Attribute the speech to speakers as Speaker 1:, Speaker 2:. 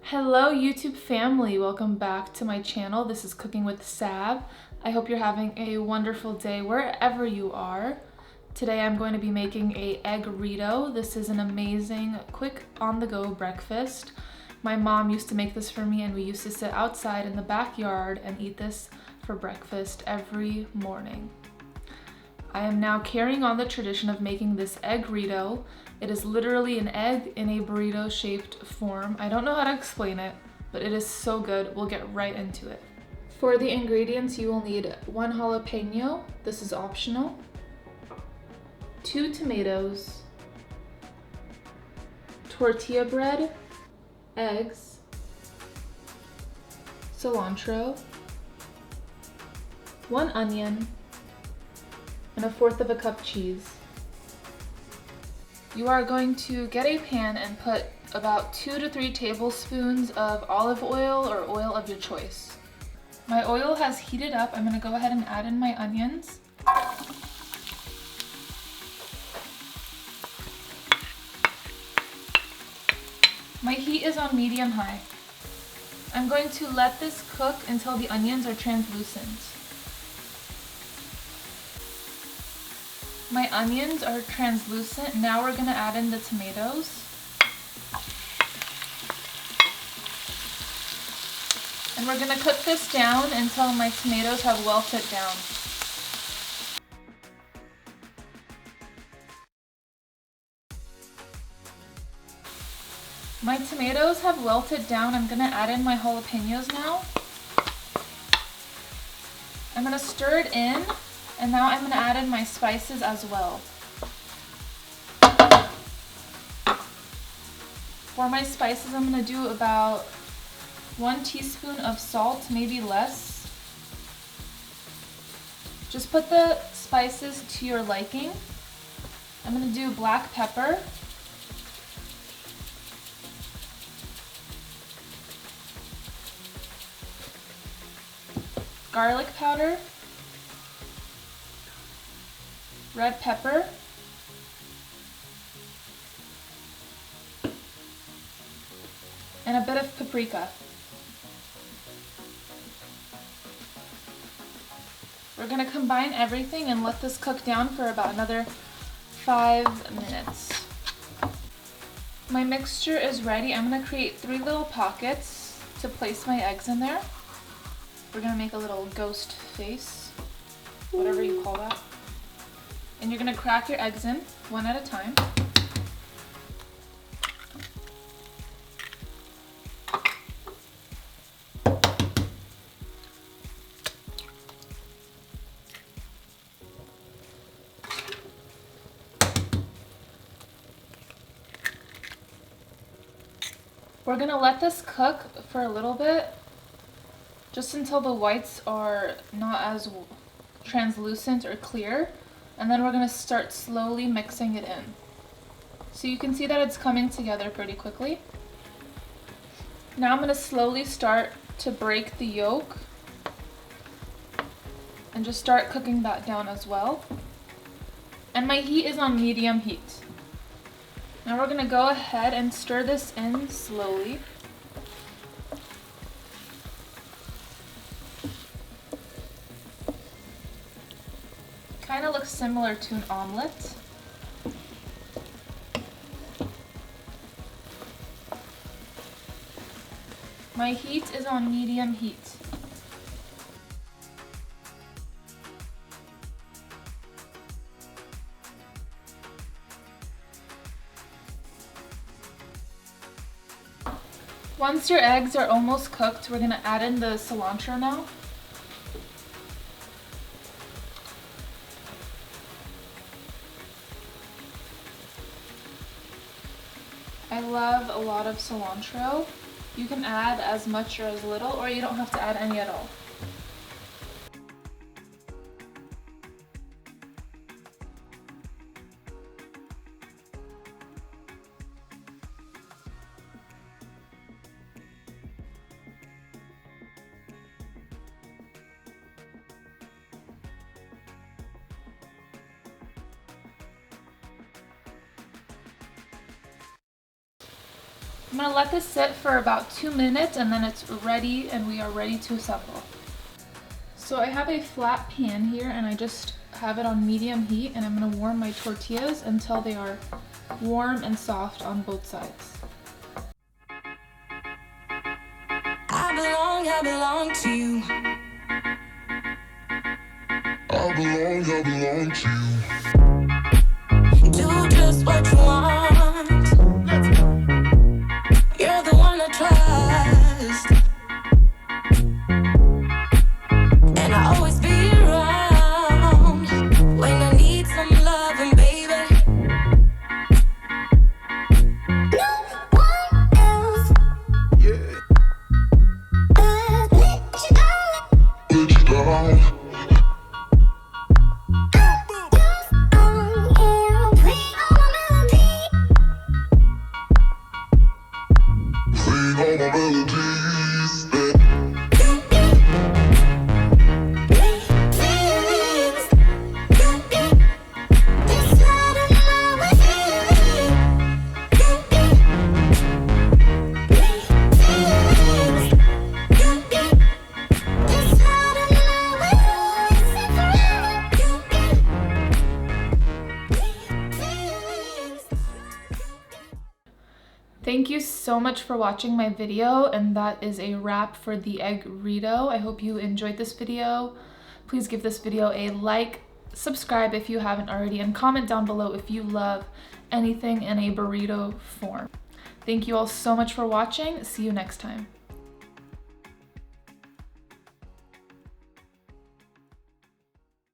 Speaker 1: Hello YouTube family, welcome back to my channel. This is Cooking with Sab. I hope you're having a wonderful day wherever you are. Today I'm going to be making a Egg-Rito. This is an amazing, quick on-the-go breakfast. My mom used to make this for me and we used to sit outside in the backyard and eat this for breakfast every morning. I am now carrying on the tradition of making this Egg-Rito. It is literally an egg in a burrito shaped form. I don't know how to explain it, but it is so good. We'll get right into it. For the ingredients, you will need 1 jalapeno. This is optional. 2 tomatoes, tortilla bread, eggs, cilantro, 1 onion, and 1/4 cup cheese. You are going to get a pan and put about 2 to 3 tablespoons of olive oil or oil of your choice. My oil has heated up. I'm going to go ahead and add in my onions. My heat is on medium-high. I'm going to let this cook until the onions are translucent. My onions are translucent. Now we're going to add in the tomatoes. And we're going to cook this down until my tomatoes have wilted down. My tomatoes have wilted down. I'm going to add in my jalapenos now. I'm going to stir it in. And now I'm going to add in my spices as well. For my spices, I'm going to do about 1 teaspoon of salt, maybe less. Just put the spices to your liking. I'm going to do black pepper. Garlic powder. Red pepper, and a bit of paprika. We're going to combine everything and let this cook down for about another 5 minutes. My mixture is ready. I'm going to create 3 little pockets to place my eggs in there. We're going to make a little ghost face, whatever you call that. And you're going to crack your eggs in, 1 at a time. We're going to let this cook for a little bit, just until the whites are not as translucent or clear. And then we're going to start slowly mixing it in. So you can see that it's coming together pretty quickly. Now I'm going to slowly start to break the yolk and just start cooking that down as well. And my heat is on medium heat. Now we're going to go ahead and stir this in slowly. Kind of looks similar to an omelet. My heat is on medium heat. Once your eggs are almost cooked, we're going to add in the cilantro now. I love a lot of cilantro. You can add as much or as little, or you don't have to add any at all. I'm gonna let this sit for about 2 minutes and then it's ready and we are ready to assemble. So I have a flat pan here and I just have it on medium heat and I'm gonna warm my tortillas until they are warm and soft on both sides.
Speaker 2: I belong to you. I belong to you. Do just what you want. You're the one I trust. And I always be around when I need some loving, baby. No one else. Yeah. Let you down.
Speaker 1: Thank you so much for watching my video, and that is a wrap for the Egg-Rito. I hope you enjoyed this video. Please give this video a like, subscribe if you haven't already, and comment down below if you love anything in a burrito form. Thank you all so much for watching. See you next time.